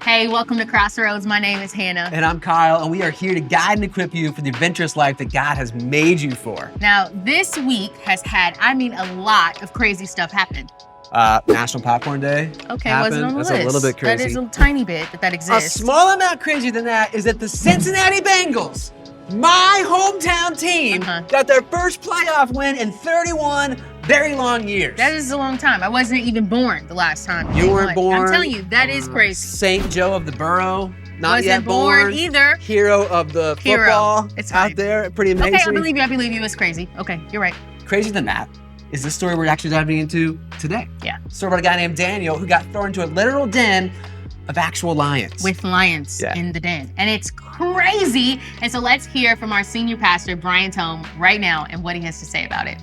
Hey, welcome to Crossroads. My name is Hannah. And I'm Kyle, and we are here to guide and equip you for the adventurous life that God has made you for. Now, this week has had, a lot of crazy stuff happen. National Popcorn Day Wasn't on the That's list. a little bit crazy. That is a tiny bit that exists. A small amount crazier than that is that the Cincinnati Bengals, my hometown team, got their first playoff win in 31 very long years. That is a long time. I wasn't even born the last time. You weren't born. I'm telling you, that is crazy. St. Joe of the Borough, not wasn't yet born either. Hero of the football. It's fine. Out there, pretty amazing. Okay, I believe you. It's crazy. Okay, you're right. Crazier than that is the story we're actually diving into today. Yeah. Story about a guy named Daniel who got thrown into a literal den of actual lions. With lions in the den. And it's crazy. And so let's hear from our senior pastor, Brian Tome, right now and what he has to say about it.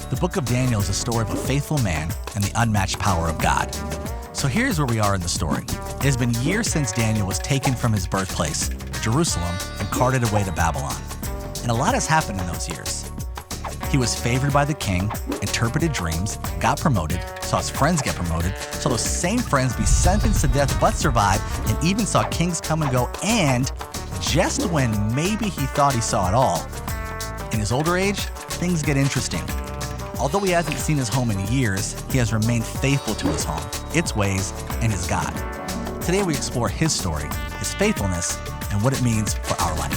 The book of Daniel is a story of a faithful man and the unmatched power of God. So here's where we are in the story. It has been years since Daniel was taken from his birthplace, Jerusalem, and carted away to Babylon. And a lot has happened in those years. He was favored by the king, interpreted dreams, got promoted, saw his friends get promoted, saw those same friends be sentenced to death but survive, and even saw kings come and go, and just when maybe he thought he saw it all, in his older age, things get interesting. Although he hasn't seen his home in years, he has remained faithful to his home, its ways, and his God. Today we explore his story, his faithfulness, and what it means for our life.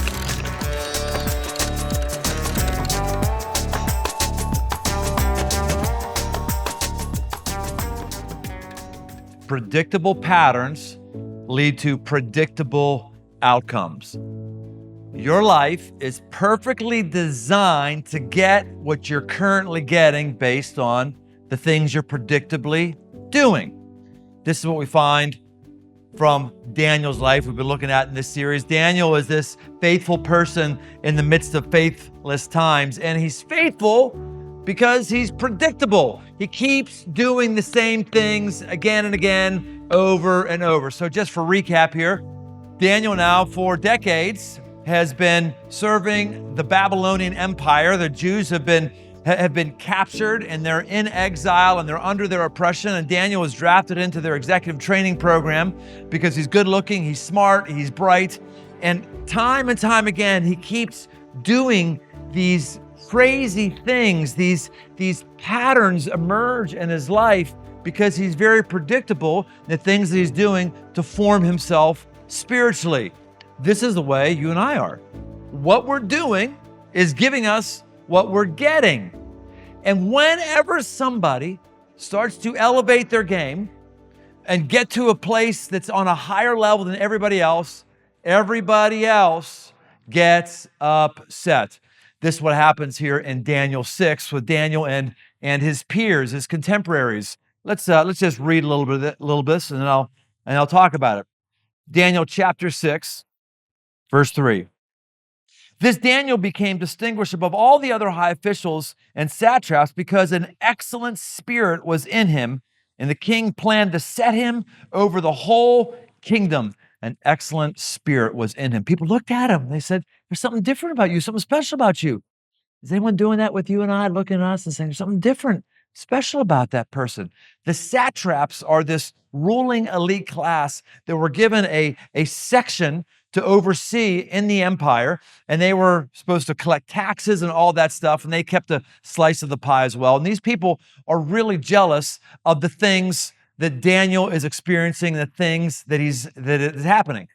Predictable patterns lead to predictable outcomes. Your life is perfectly designed to get what you're currently getting based on the things you're predictably doing. This is what we find from Daniel's life we've been looking at in this series. Daniel is this faithful person in the midst of faithless times, and he's faithful because he's predictable. He keeps doing the same things again and again, over and over. So just for recap here, Daniel now for decades has been serving the Babylonian Empire. The Jews have been captured and they're in exile and they're under their oppression. And Daniel was drafted into their executive training program because he's good looking, he's smart, he's bright. And time again, he keeps doing these crazy things. These patterns emerge in his life because he's very predictable in the things that he's doing to form himself spiritually. This is the way you and I are. What we're doing is giving us what we're getting. And whenever somebody starts to elevate their game and get to a place that's on a higher level than everybody else gets upset. This is what happens here in Daniel 6 with Daniel and his peers, his contemporaries. Let's just read a little bit, and then I'll talk about it. Daniel chapter 6. Verse 3, this Daniel became distinguished above all the other high officials and satraps because an excellent spirit was in him, and the king planned to set him over the whole kingdom. An excellent spirit was in him. People looked at him. They said, there's something different about you, something special about you. Is anyone doing that with you and I, looking at us and saying, there's something different, special about that person? The satraps are this ruling elite class that were given a section to oversee in the empire, and they were supposed to collect taxes and all that stuff, and they kept a slice of the pie as well. And these people are really jealous of the things that Daniel is experiencing, the things that is happening.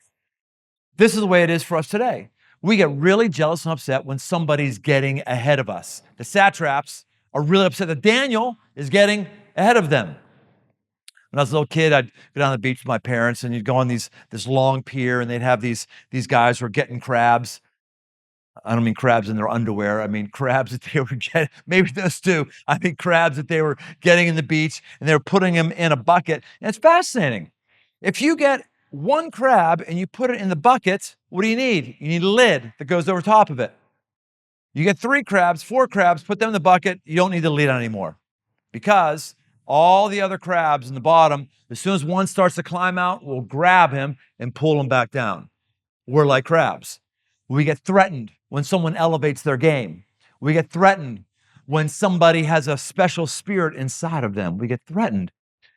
This is the way it is for us today. We get really jealous and upset when somebody's getting ahead of us. The satraps are really upset that Daniel is getting ahead of them. When I was a little kid, I'd go down the beach with my parents, and you'd go on this long pier, and they'd have these guys who were getting crabs. I don't mean crabs in their underwear. I mean crabs that they were getting, maybe those two. I mean crabs that they were getting in the beach, and they were putting them in a bucket. And it's fascinating. If you get one crab and you put it in the bucket, what do you need? You need a lid that goes over top of it. You get 3 crabs, 4 crabs, put them in the bucket. You don't need the lead on anymore because all the other crabs in the bottom, as soon as one starts to climb out, will grab him and pull him back down. We're like crabs. We get threatened when someone elevates their game. We get threatened when somebody has a special spirit inside of them. We get threatened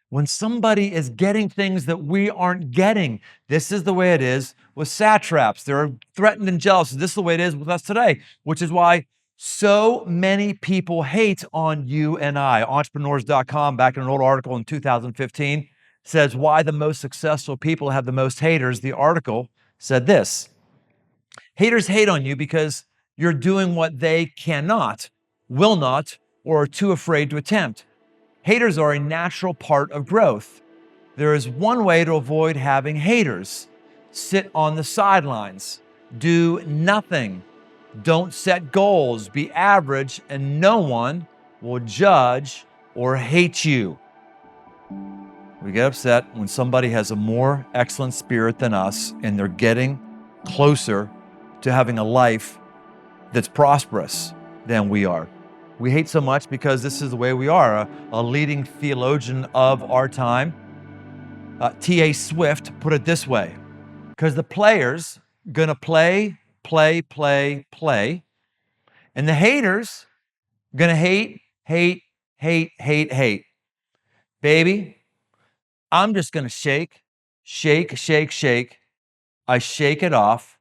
when somebody is getting things that we aren't getting. This is the way it is with satraps. They're threatened and jealous. This is the way it is with us today, which is why so many people hate on you and I. Entrepreneurs.com, back in an old article in 2015, says why the most successful people have the most haters. The article said this: haters hate on you because you're doing what they cannot, will not, or are too afraid to attempt. Haters are a natural part of growth. There is one way to avoid having haters: sit on the sidelines, do nothing, don't set goals, be average, and no one will judge or hate you. We get upset when somebody has a more excellent spirit than us and they're getting closer to having a life that's prosperous than we are. We hate so much because this is the way we are. A leading theologian of our time, T.A. Swift, put it this way: because the players gonna play, and the haters gonna hate. Baby, I'm just gonna shake. I shake it off.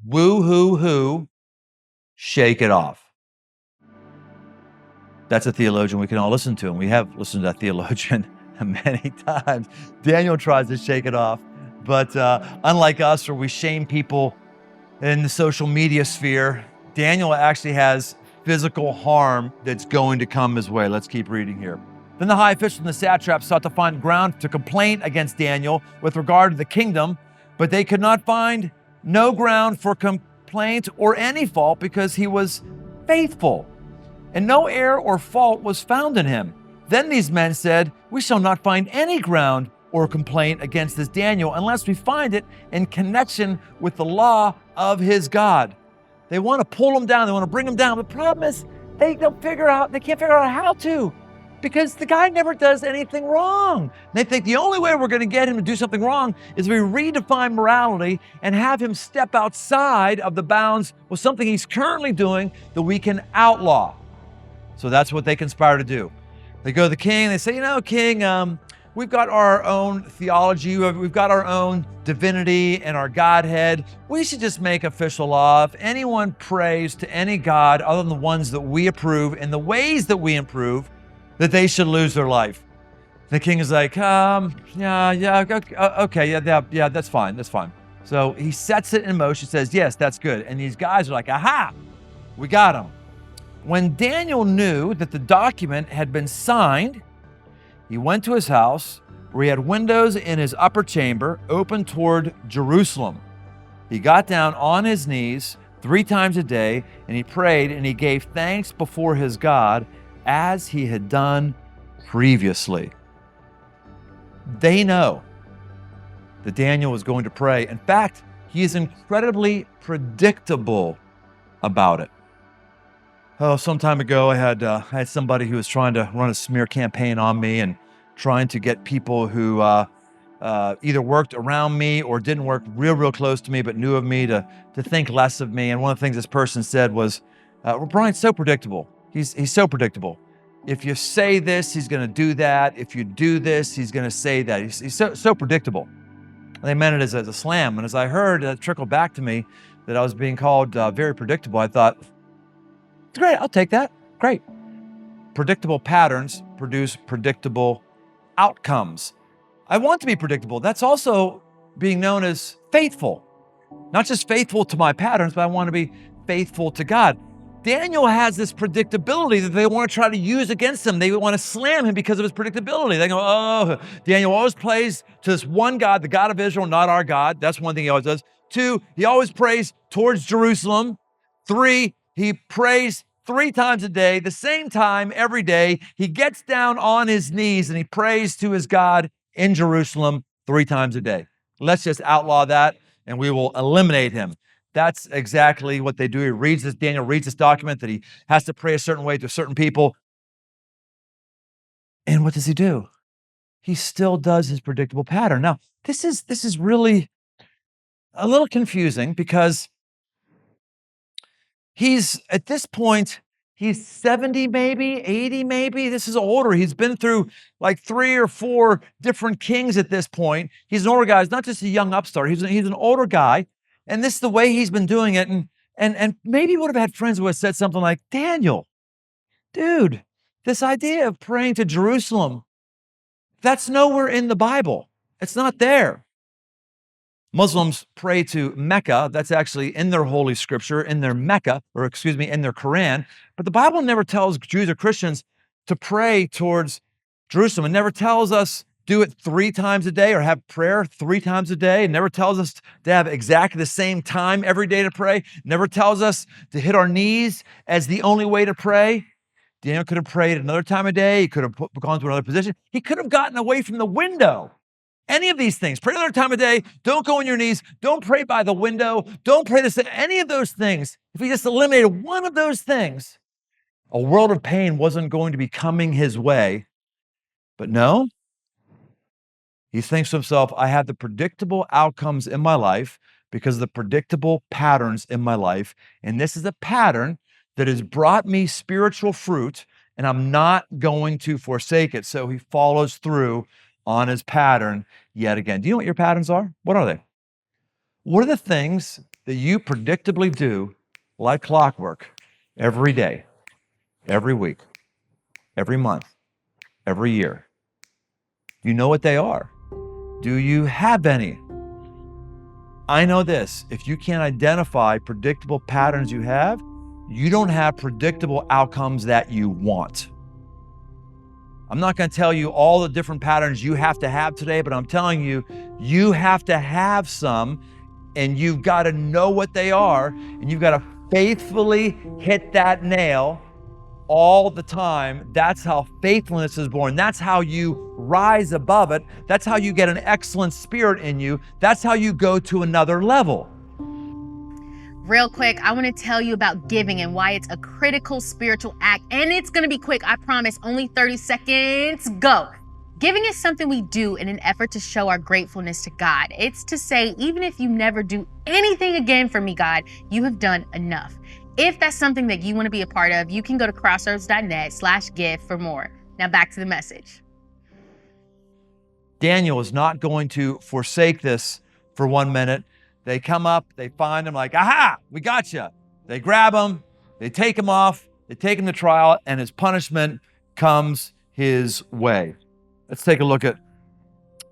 Woo-hoo-hoo. Shake it off. That's a theologian we can all listen to, and we have listened to that theologian many times. Daniel tries to shake it off, but unlike us, where we shame people in the social media sphere, Daniel actually has physical harm that's going to come his way. Let's keep reading here. Then the high officials and the satraps sought to find ground to complain against Daniel with regard to the kingdom, but they could not find no ground for complaint or any fault, because he was faithful, and no error or fault was found in him. Then these men said, "We shall not find any ground or complaint against this Daniel unless we find it in connection with the law of his God." They want to pull him down. They want to bring him down. The problem is they can't figure out how to, because the guy never does anything wrong. They think the only way we're going to get him to do something wrong is we redefine morality and have him step outside of the bounds with something he's currently doing that we can outlaw. So that's what they conspire to do. They go to the king, they say, "King, we've got our own theology, we've got our own divinity and our Godhead. We should just make official law. If anyone prays to any God other than the ones that we approve and the ways that we approve, that they should lose their life." The king is like, okay, that's fine. So he sets it in motion, says, "Yes, that's good." And these guys are like, "Aha, we got him." When Daniel knew that the document had been signed, he went to his house, where he had windows in his upper chamber open toward Jerusalem. He got down on his knees 3 times a day, and he prayed, and he gave thanks before his God as he had done previously. They know that Daniel was going to pray. In fact, he is incredibly predictable about it. Some time ago, I had somebody who was trying to run a smear campaign on me and trying to get people who either worked around me or didn't work real close to me but knew of me to think less of me. And one of the things this person said was, "Well, Brian's so predictable. He's so predictable. If you say this, he's going to do that. If you do this, he's going to say that. He's so predictable." And they meant it as a slam. And as I heard it trickle back to me that I was being called very predictable, I thought, great, I'll take that. Great. Predictable patterns produce predictable outcomes. I want to be predictable. That's also being known as faithful. Not just faithful to my patterns, but I want to be faithful to God. Daniel has this predictability that they want to try to use against him. They want to slam him because of his predictability. They go, "Oh, Daniel always prays to this one God, the God of Israel, not our God." That's one thing he always does. 2, he always prays towards Jerusalem. 3, he prays 3 times a day, the same time every day. He gets down on his knees and he prays to his God in Jerusalem 3 times a day. Let's just outlaw that and we will eliminate him. That's exactly what they do. Daniel reads this document that he has to pray a certain way to certain people. And what does he do? He still does his predictable pattern. Now, this is really a little confusing because he's at this point, he's 70 maybe, 80 maybe. This is older. He's been through like 3 or 4 different kings at this point. He's an older guy. He's not just a young upstart. He's an older guy. And this is the way he's been doing it. And maybe he would have had friends who had said something like, Daniel, dude, this idea of praying to Jerusalem, that's nowhere in the Bible. It's not there. Muslims pray to Mecca. That's actually in their holy scripture, in their Mecca, or excuse me, in their Quran. But the Bible never tells Jews or Christians to pray towards Jerusalem. It never tells us do it 3 times a day or have prayer 3 times a day. It never tells us to have exactly the same time every day to pray. It never tells us to hit our knees as the only way to pray. Daniel could have prayed another time a day. He could have gone to another position. He could have gotten away from the window. Any of these things, pray another time a day, don't go on your knees, don't pray by the window, don't pray this, any of those things. If he just eliminated one of those things, a world of pain wasn't going to be coming his way. But no, he thinks to himself, I have the predictable outcomes in my life because of the predictable patterns in my life. And this is a pattern that has brought me spiritual fruit, and I'm not going to forsake it. So he follows through on his pattern yet again. Do you know what your patterns are? What are they? What are the things that you predictably do like clockwork every day, every week, every month, every year? You know what they are. Do you have any? I know this. If you can't identify predictable patterns you have, you don't have predictable outcomes that you want. I'm not going to tell you all the different patterns you have to have today, but I'm telling you, you have to have some, and you've got to know what they are, and you've got to faithfully hit that nail all the time. That's how faithfulness is born. That's how you rise above it. That's how you get an excellent spirit in you. That's how you go to another level. Real quick, I want to tell you about giving and why it's a critical spiritual act. And it's going to be quick, I promise. Only 30 seconds. Go. Giving is something we do in an effort to show our gratefulness to God. It's to say, even if you never do anything again for me, God, you have done enough. If that's something that you want to be a part of, you can go to crossroads.net/give for more. Now back to the message. Daniel is not going to forsake this for 1 minute. They come up, they find him like, aha, we got you. They grab him, they take him off, they take him to trial, and his punishment comes his way. Let's take a look at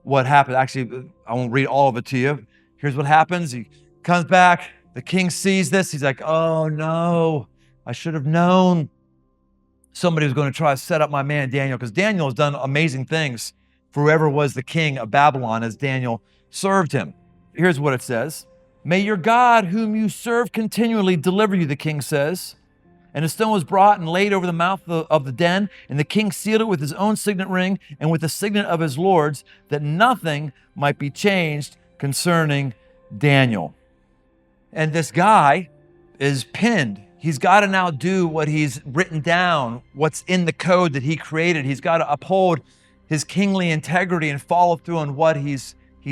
what happened. Actually, I won't read all of it to you. Here's what happens. He comes back. The king sees this. He's like, oh no, I should have known somebody was going to try to set up my man Daniel, because Daniel has done amazing things for whoever was the king of Babylon as Daniel served him. Here's what it says. May your God, whom you serve continually, deliver you, the king says. And a stone was brought and laid over the mouth of the den, and the king sealed it with his own signet ring and with the signet of his lords, that nothing might be changed concerning Daniel. And this guy is pinned. He's got to now do what he's written down, what's in the code that he created. He's got to uphold his kingly integrity and follow through on what he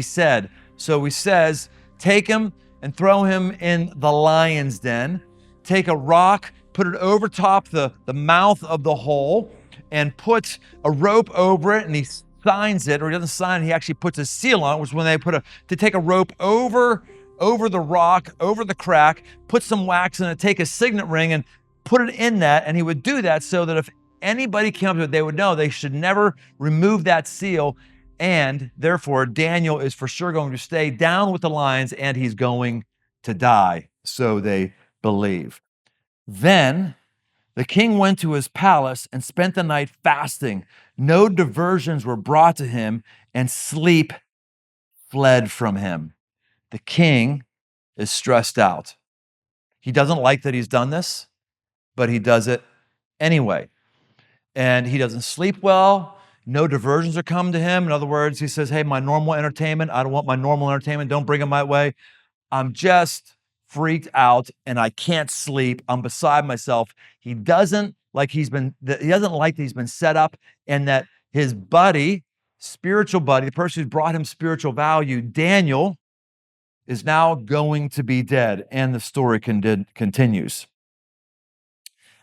said. So he says, take him and throw him in the lion's den. Take a rock, put it over top the mouth of the hole, and put a rope over it, and he signs it, or he doesn't sign it, he actually puts a seal on it, which is when they to take a rope over the rock, over the crack, put some wax in it, take a signet ring and put it in that, and he would do that so that if anybody came up to it, they would know they should never remove that seal, and therefore Daniel is for sure going to stay down with the lions, and he's going to die, so they believe. Then the king went to his palace and spent the night fasting. No diversions were brought to him, and sleep fled from him. The king is stressed out. He doesn't like that he's done this, but he does it anyway. And he doesn't sleep well. No diversions are coming to him. In other words, he says, hey, my normal entertainment, I don't want my normal entertainment. Don't bring it my way. I'm just freaked out and I can't sleep. I'm beside myself. He doesn't like he's been set up and that his buddy, spiritual buddy, the person who's brought him spiritual value, Daniel, is now going to be dead. And the story continues.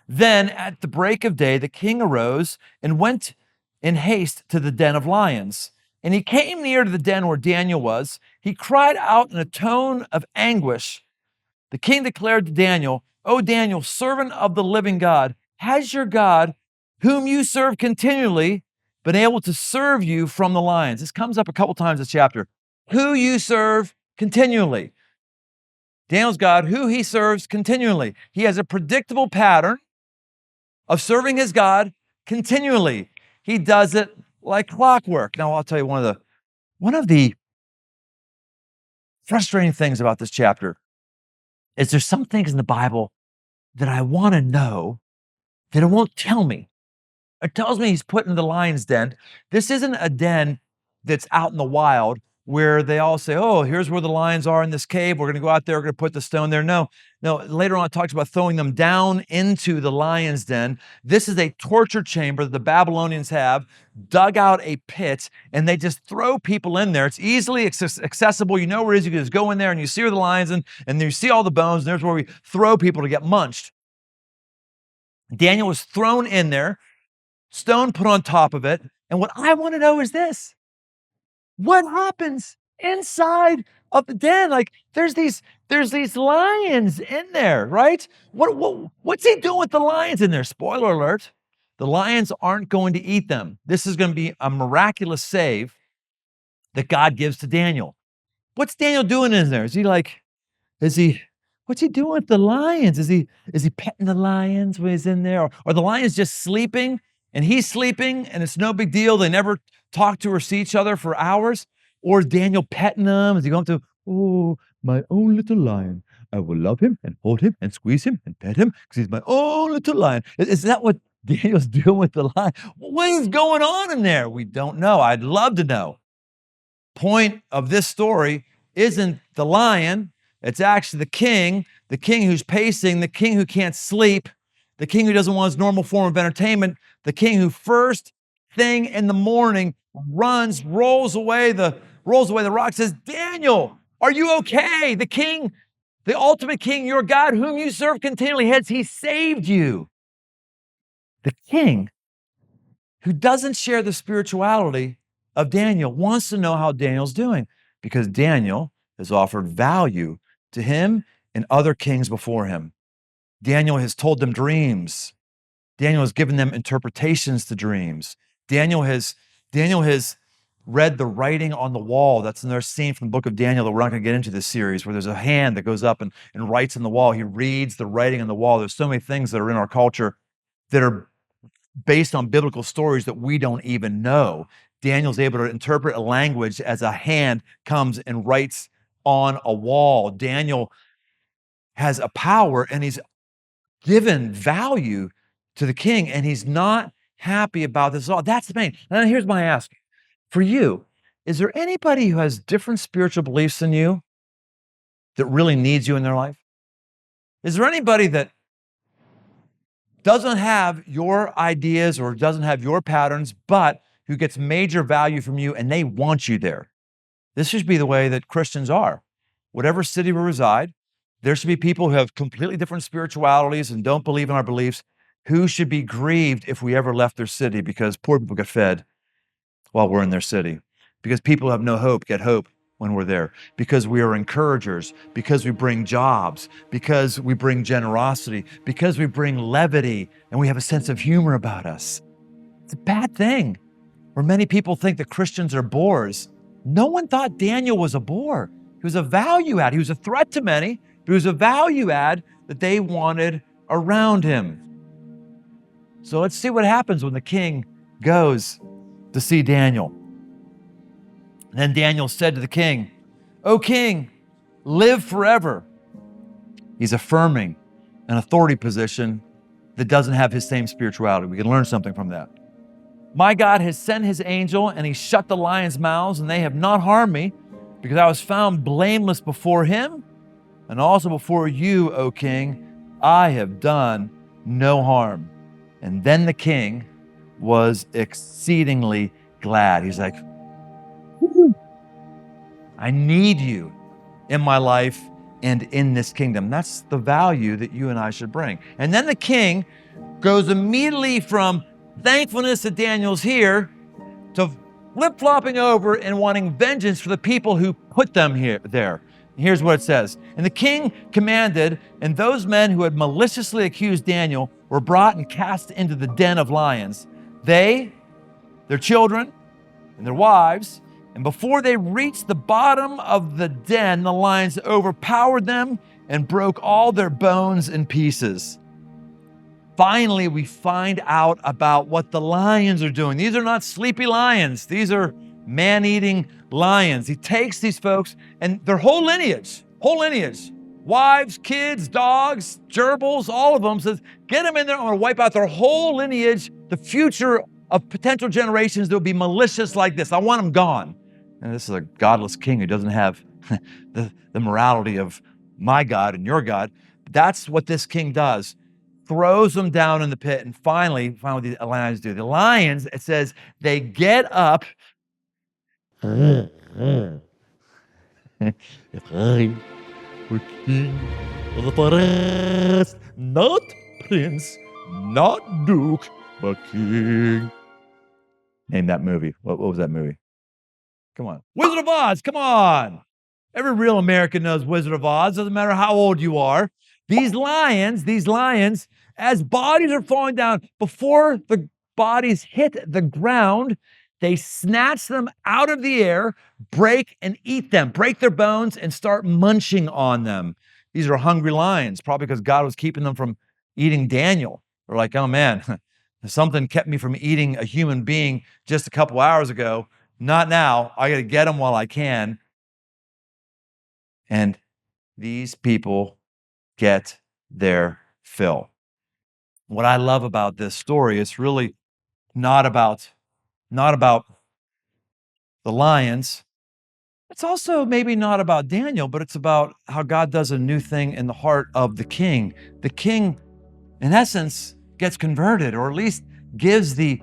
Then at the break of day, the king arose and went in haste to the den of lions. And he came near to the den where Daniel was. He cried out in a tone of anguish. The king declared to Daniel, "O Daniel, servant of the living God, has your God, whom you serve continually, been able to serve you from the lions?" This comes up a couple times in this chapter. Who you serve continually. Daniel's God, who he serves continually. He has a predictable pattern of serving his God continually. He does it like clockwork. Now, I'll tell you one of the frustrating things about this chapter is there's some things in the Bible that I want to know that it won't tell me. It tells me he's put in the lion's den. This isn't a den that's out in the wild where they all say, "Oh, here's where the lions are in this cave. We're going to go out there. We're going to put the stone there." No. Later on, it talks about throwing them down into the lion's den. This is a torture chamber that the Babylonians have dug out a pit, and they just throw people in there. It's easily accessible. You know where it is. You can just go in there, and you see where the lions and you see all the bones, and there's where we throw people to get munched. Daniel was thrown in there, stone put on top of it, and what I want to know is this. What happens inside of the den? Like there's these lions in there, right? What's he doing with the lions in there? Spoiler alert, the lions aren't going to eat them. This is going to be a miraculous save that God gives to Daniel. What's Daniel doing in there? What's he doing with the lions? Is he petting the lions when he's in there? Or are the lions just sleeping and he's sleeping and it's no big deal? They never talk to or see each other for hours? Or is Daniel petting them? Is he going to, "Oh, my own little lion. I will love him and hold him and squeeze him and pet him because he's my own little lion"? Is that what Daniel's doing with the lion? What is going on in there? We don't know. I'd love to know. Point of this story isn't the lion. It's actually the king who's pacing, the king who can't sleep, the king who doesn't want his normal form of entertainment, the king who first thing in the morning rolls away the rock, says, "Daniel, are you okay? The king, the ultimate king, your God, whom you serve continually, he saved you." The king who doesn't share the spirituality of Daniel wants to know how Daniel's doing because Daniel has offered value to him and other kings before him. Daniel has told them dreams. Daniel has given them interpretations to dreams. Daniel has read the writing on the wall. That's another scene from the book of Daniel that we're not going to get into this series, where there's a hand that goes up and writes on the wall. He reads the writing on the wall. There's so many things that are in our culture that are based on biblical stories that we don't even know. Daniel's able to interpret a language as a hand comes and writes on a wall. Daniel has a power and he's given value to the king and he's not happy about this at all. That's the thing. Now here's my ask for you. Is there anybody who has different spiritual beliefs than you that really needs you in their life? Is there anybody that doesn't have your ideas or doesn't have your patterns, but who gets major value from you and they want you there? This should be the way that Christians are. Whatever city we reside, there should be people who have completely different spiritualities and don't believe in our beliefs who should be grieved if we ever left their city, because poor people get fed while we're in their city, because people who have no hope get hope when we're there, because we are encouragers, because we bring jobs, because we bring generosity, because we bring levity, and we have a sense of humor about us. It's a bad thing where many people think that Christians are bores. No one thought Daniel was a bore. He was a value add. He was a threat to many, but he was a value add that they wanted around him. So let's see what happens when the king goes to see Daniel. Then Daniel said to the king, "O king, live forever." He's affirming an authority position that doesn't have his same spirituality. We can learn something from that. "My God has sent his angel and he shut the lions' mouths and they have not harmed me because I was found blameless before him and also before you, O king, I have done no harm. And then the king was exceedingly glad. He's like, I need you in my life and in this kingdom. That's the value that you and I should bring. And then the king goes immediately from thankfulness that Daniel's here to flip-flopping over and wanting vengeance for the people who put them there. Here's what it says. And the king commanded, and those men who had maliciously accused Daniel were brought and cast into the den of lions. They, their children, and their wives, and before they reached the bottom of the den, the lions overpowered them and broke all their bones in pieces. Finally, we find out about what the lions are doing. These are not sleepy lions. These are man-eating lions. He takes these folks and their whole lineage, wives, kids, dogs, gerbils, all of them, says, get them in there. I'm going to wipe out their whole lineage, the future of potential generations that will be malicious like this. I want them gone. And this is a godless king who doesn't have the morality of my God and your God. That's what this king does. Throws them down in the pit, and finally what the lions do. The lions, it says, they get up. If I were king of the forest, not prince, not duke, but king. Name that movie. What was that movie? Come on. Wizard of Oz, come on. Every real American knows Wizard of Oz, doesn't matter how old you are. These lions, as bodies are falling down, before the bodies hit the ground, they snatch them out of the air, break and eat them, break their bones and start munching on them. These are hungry lions, probably because God was keeping them from eating Daniel. They're like, oh man, something kept me from eating a human being just a couple hours ago. Not now. I got to get them while I can. And these people get their fill. What I love about this story is really not about the lions. It's also maybe not about Daniel, but it's about how God does a new thing in the heart of the king. The king, in essence, gets converted, or at least gives the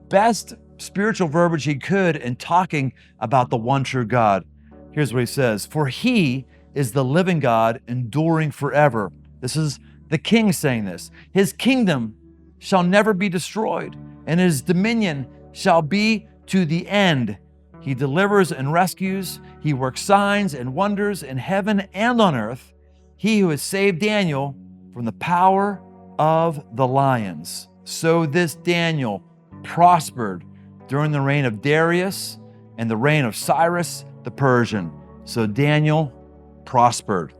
best spiritual verbiage he could in talking about the one true God. Here's what he says. For he is the living God, enduring forever. This is the king saying this. His kingdom shall never be destroyed, and his dominion shall be to the end. He delivers and rescues. He works signs and wonders in heaven and on earth. He who has saved Daniel from the power of the lions. So this Daniel prospered during the reign of Darius and the reign of Cyrus the Persian. So Daniel prospered.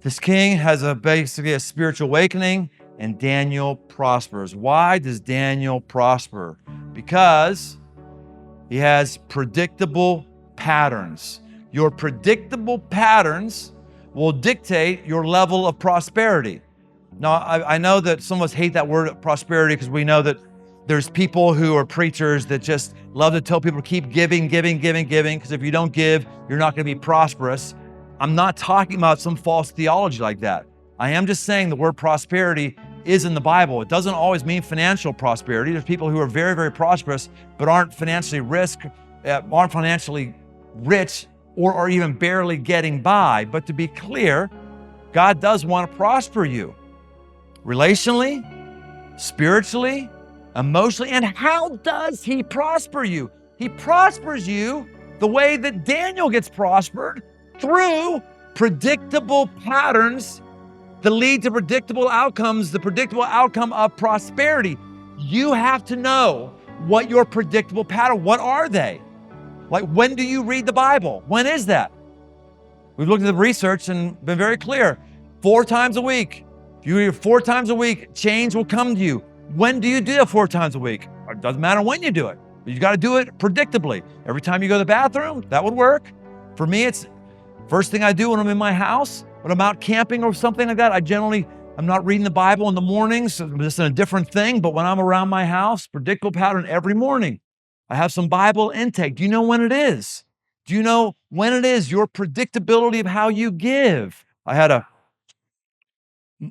This king has basically a spiritual awakening, and Daniel prospers. Why does Daniel prosper? Because he has predictable patterns. Your predictable patterns will dictate your level of prosperity. Now, I know that some of us hate that word prosperity because we know that there's people who are preachers that just love to tell people to keep giving, because if you don't give, you're not going to be prosperous. I'm not talking about some false theology like that. I am just saying the word prosperity is in the Bible. It doesn't always mean financial prosperity. There's people who are very, very prosperous, but aren't financially rich, or are even barely getting by. But to be clear, God does want to prosper you relationally, spiritually, emotionally. And how does he prosper you? He prospers you the way that Daniel gets prospered, through predictable patterns that lead to predictable outcomes, the predictable outcome of prosperity. You have to know what your predictable pattern, what are they? Like, when do you read the Bible? When is that? We've looked at the research and been very clear. 4 times a week. If you read 4 times a week, change will come to you. When do you do it 4 times a week? It doesn't matter when you do it, but you got to do it predictably. Every time you go to the bathroom, that would work. For me, it's first thing I do when I'm in my house, when I'm out camping or something like that. I'm not reading the Bible in the mornings, so this is a different thing, but when I'm around my house, predictable pattern every morning. I have some Bible intake. Do you know when it is? Do you know when it is? Your predictability of how you give. I had a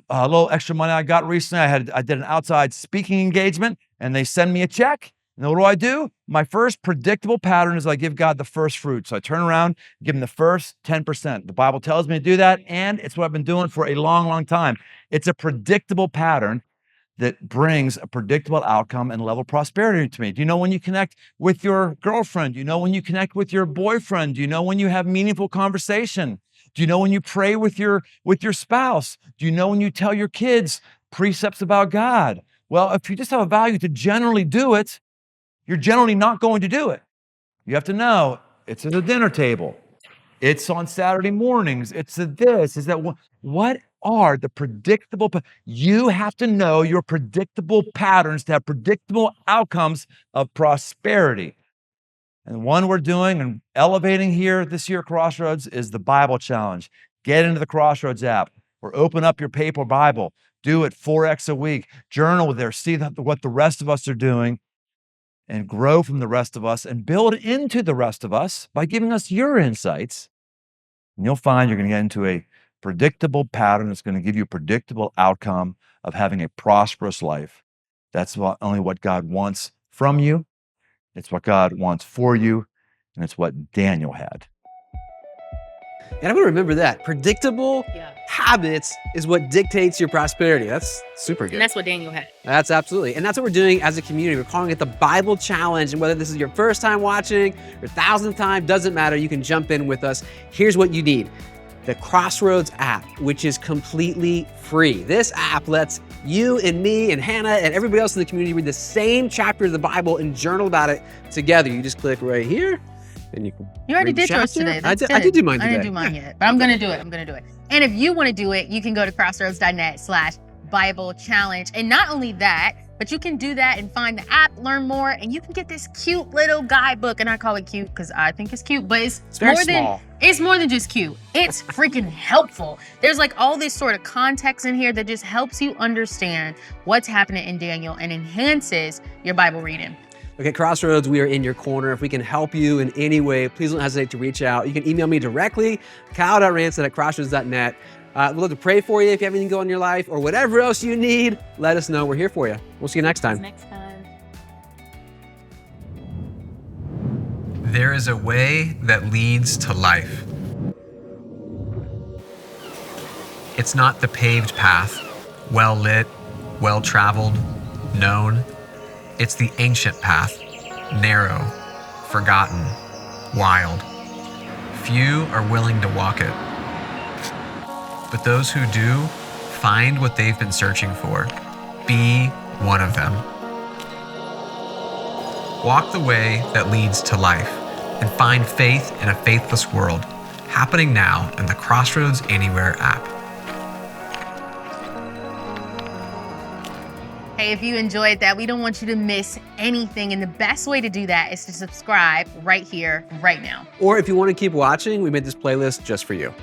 little extra money I got recently. I did an outside speaking engagement, and they send me a check. And what do I do? My first predictable pattern is I give God the first fruit. So I turn around, give him the first 10%. The Bible tells me to do that, and it's what I've been doing for a long, long time. It's a predictable pattern that brings a predictable outcome and level of prosperity to me. Do you know when you connect with your girlfriend? Do you know when you connect with your boyfriend? Do you know when you have meaningful conversation? Do you know when you pray with your spouse? Do you know when you tell your kids precepts about God? Well, if you just have a value to generally do it, you're generally not going to do it. You have to know it's at the dinner table. It's on Saturday mornings. It's a this, is that. What are the predictable, you have to know your predictable patterns to have predictable outcomes of prosperity. And one we're doing and elevating here this year at Crossroads is the Bible Challenge. Get into the Crossroads app or open up your paper Bible. Do it 4x a week. Journal there. See what the rest of us are doing and grow from the rest of us and build into the rest of us by giving us your insights. And you'll find you're going to get into a predictable pattern that's going to give you a predictable outcome of having a prosperous life. That's only what God wants from you. It's what God wants for you. And it's what Daniel had. And I'm going to remember that. Predictable habits is what dictates your prosperity. That's super good. And that's what Daniel had. That's absolutely. And that's what we're doing as a community. We're calling it the Bible Challenge. And whether this is your first time watching, your 1000th time, doesn't matter. You can jump in with us. Here's what you need. The Crossroads app, which is completely free. This app lets you and me and Hannah and everybody else in the community read the same chapter of the Bible and journal about it together. You just click right here and you can. You already did yours today. I did do mine today. I didn't do mine yet, but I'm going to do it. And if you want to do it, you can go to crossroads.net/Bible Challenge. And not only that, but you can do that and find the app, learn more, and you can get this cute little guidebook. And I call it cute because I think it's cute, but it's very small. It's more than just cute. It's freaking helpful. There's like all this sort of context in here that just helps you understand what's happening in Daniel and enhances your Bible reading. Okay, Crossroads, we are in your corner. If we can help you in any way, please don't hesitate to reach out. You can email me directly, kyle.ranson@crossroads.net. We'd love to pray for you if you have anything going on in your life or whatever else you need. Let us know. We're here for you. We'll see you next time. There is a way that leads to life. It's not the paved path, well lit, well traveled, known. It's the ancient path, narrow, forgotten, wild. Few are willing to walk it. But those who do find what they've been searching for. Be one of them. Walk the way that leads to life and find faith in a faithless world, happening now in the Crossroads Anywhere app. Hey, if you enjoyed that, we don't want you to miss anything. And the best way to do that is to subscribe right here, right now. Or if you want to keep watching, we made this playlist just for you.